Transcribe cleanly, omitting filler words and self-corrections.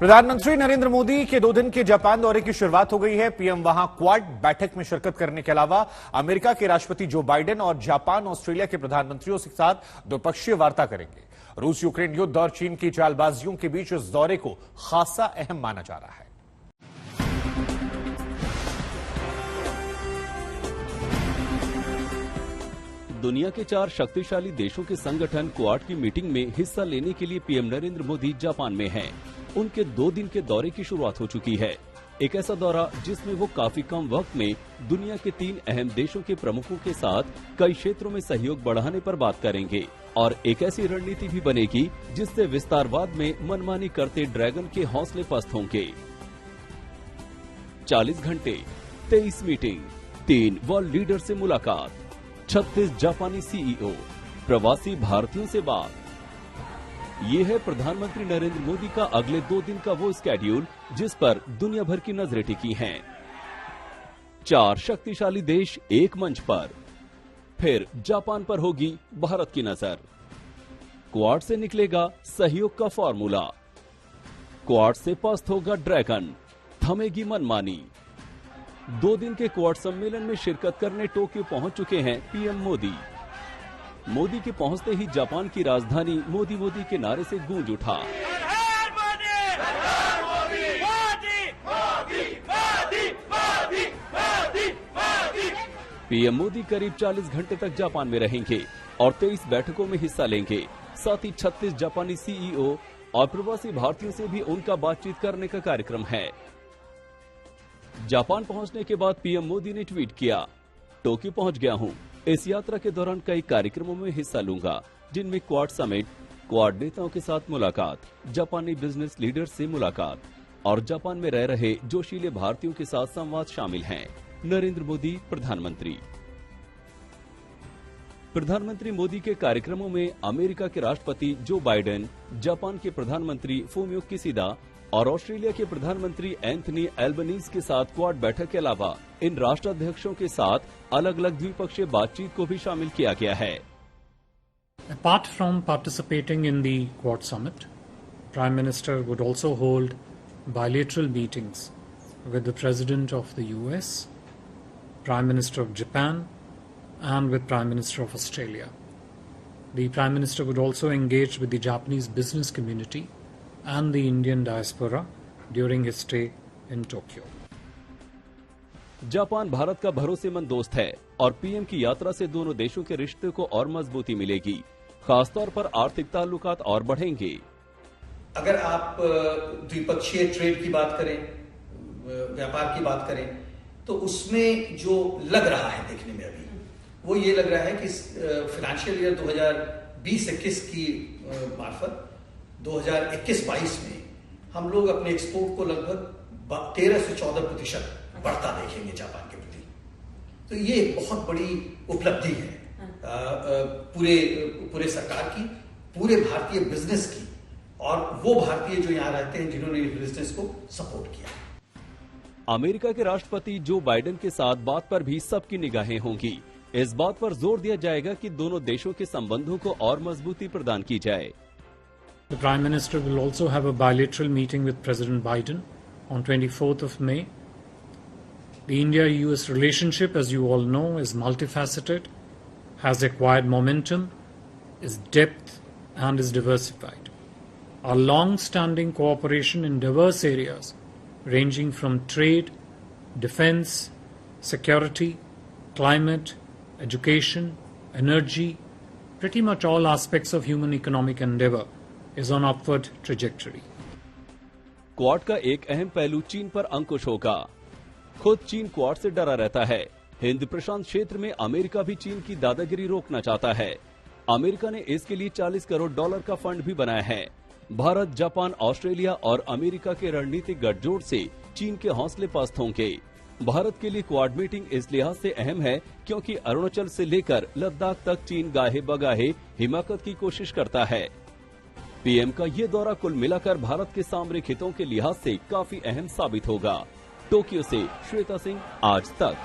प्रधानमंत्री नरेंद्र मोदी के 2 दिन के जापान दौरे की शुरुआत हो गई है। पीएम वहां क्वाड बैठक में शिरकत करने के अलावा अमेरिका के राष्ट्रपति जो बाइडेन और जापान ऑस्ट्रेलिया के प्रधानमंत्रियों के साथ द्विपक्षीय वार्ता करेंगे। रूस यूक्रेन युद्ध और चीन की चालबाजियों के बीच इस दौरे को खासा अहम माना जा रहा है। दुनिया के 4 शक्तिशाली देशों के संगठन क्वाड की मीटिंग में हिस्सा लेने के लिए पीएम नरेंद्र मोदी जापान में हैं। उनके 2 दिन के दौरे की शुरुआत हो चुकी है। एक ऐसा दौरा जिसमें वो काफी कम वक्त में दुनिया के 3 अहम देशों के प्रमुखों के साथ कई क्षेत्रों में सहयोग बढ़ाने पर बात करेंगे और एक ऐसी रणनीति भी बनेगी जिससे विस्तारवाद में मनमानी करते ड्रैगन के हौसले पस्त होंगे। 40 घंटे, 23 मीटिंग, 3 वर्ल्ड लीडर से मुलाकात, 36 जापानी सीईओ, प्रवासी भारतीयों से बात। ये है प्रधानमंत्री नरेंद्र मोदी का अगले 2 दिन का वो स्केड्यूल जिस पर दुनिया भर की नजरें टिकी हैं। 4 शक्तिशाली देश एक मंच पर, फिर जापान पर होगी भारत की नजर। क्वाड से निकलेगा सहयोग का फॉर्मूला, क्वाड से पस्त होगा ड्रैगन, थमेगी मनमानी। 2 दिन के क्वाड सम्मेलन में शिरकत करने टोक्यो पहुंच चुके हैं पीएम मोदी। मोदी के पहुंचते ही जापान की राजधानी मोदी मोदी के नारे से गूंज उठा। पीएम मोदी करीब 40 घंटे तक जापान में रहेंगे और 23 बैठकों में हिस्सा लेंगे। साथ ही 36 जापानी सीईओ और प्रवासी भारतीयों से भी उनका बातचीत करने का कार्यक्रम है। जापान पहुंचने के बाद पीएम मोदी ने ट्वीट किया, टोक्यो पहुंच गया हूं। इस यात्रा के दौरान कई कार्यक्रमों में हिस्सा लूंगा जिनमें क्वाड समिट, क्वाड नेताओं के साथ मुलाकात, जापानी बिजनेस लीडर्स से मुलाकात और जापान में रह रहे जोशीले भारतीयों के साथ संवाद शामिल हैं। नरेंद्र मोदी प्रधानमंत्री। प्रधानमंत्री मोदी के कार्यक्रमों में अमेरिका के राष्ट्रपति जो बाइडेन, जापान के प्रधानमंत्री फूमियो किशिदा और ऑस्ट्रेलिया के प्रधानमंत्री एंथनी एल्बनीज के साथ क्वाड बैठक के अलावा इन राष्ट्राध्यक्षों के साथ अलग अलग द्विपक्षीय बातचीत को भी शामिल किया गया है। Apart from participating in the Quad Summit, Prime Minister would also hold bilateral meetings with the President of the US, Prime Minister of Japan, and with Prime Minister of Australia. The Prime Minister would also engage with the Japanese business community and the Indian diaspora during his stay in Tokyo. Japan Bharat का भरोसेमंद दोस्त है और PM की यात्रा से दोनों देशों के रिश्ते को और मजबूती मिलेगी। खासतौर पर आर्थिक ताल्लुकात और बढ़ेंगे। अगर आप द्विपक्षीय ट्रेड की बात करें, व्यापार की बात करें, तो उसमें जो लग रहा है देखने में अभी वो ये लग रहा है कि फाइनेंशियल ईयर 2020-21 की मार्फत 2021-22 में हम लोग अपने एक्सपोर्ट को लगभग 13 से 14% बढ़ता देखेंगे जापान के प्रति। तो ये एक बहुत बड़ी उपलब्धि है पूरे सरकार की, पूरे भारतीय बिजनेस की और वो भारतीय जो यहाँ रहते हैं जिन्होंने इस बिजनेस को सपोर्ट किया। अमेरिका के राष्ट्रपति जो बाइडेन के साथ बात पर भी सबकी निगाहें होंगी। इस बात पर जोर दिया जाएगा कि दोनों देशों के संबंधों को और मजबूती प्रदान की जाए। The Prime Minister will also have a bilateral meeting with President Biden on 24th of May. The India-US relationship, as you all know, is multifaceted, has acquired momentum, is depth, and is diversified. Our long-standing cooperation in diverse areas, ranging from trade, defense, security, climate, education, energy, pretty much all aspects of human economic endeavor, is on upward trajectory. Quad का एक अहम पहलू चीन पर अंकुश होगा। खुद चीन quad से डरा रहता है। हिंद प्रशांत क्षेत्र में अमेरिका भी चीन की दादागिरी रोकना चाहता है। अमेरिका ने इसके लिए $40 करोड़ का फंड भी बनाया है। भारत, जापान, ऑस्ट्रेलिया और अमेरिका के रणनीतिक गठजोड़ से चीन के हौसले पस्त होंगे। भारत के लिए क्वाड मीटिंग इस लिहाज से अहम है क्योंकि अरुणाचल से लेकर लद्दाख तक चीन गाहे बगाहे हिमाकत की कोशिश करता है। पीएम का ये दौरा कुल मिलाकर भारत के सामरिक हितों के लिहाज से काफी अहम साबित होगा। टोक्यो से श्वेता सिंह, आज तक।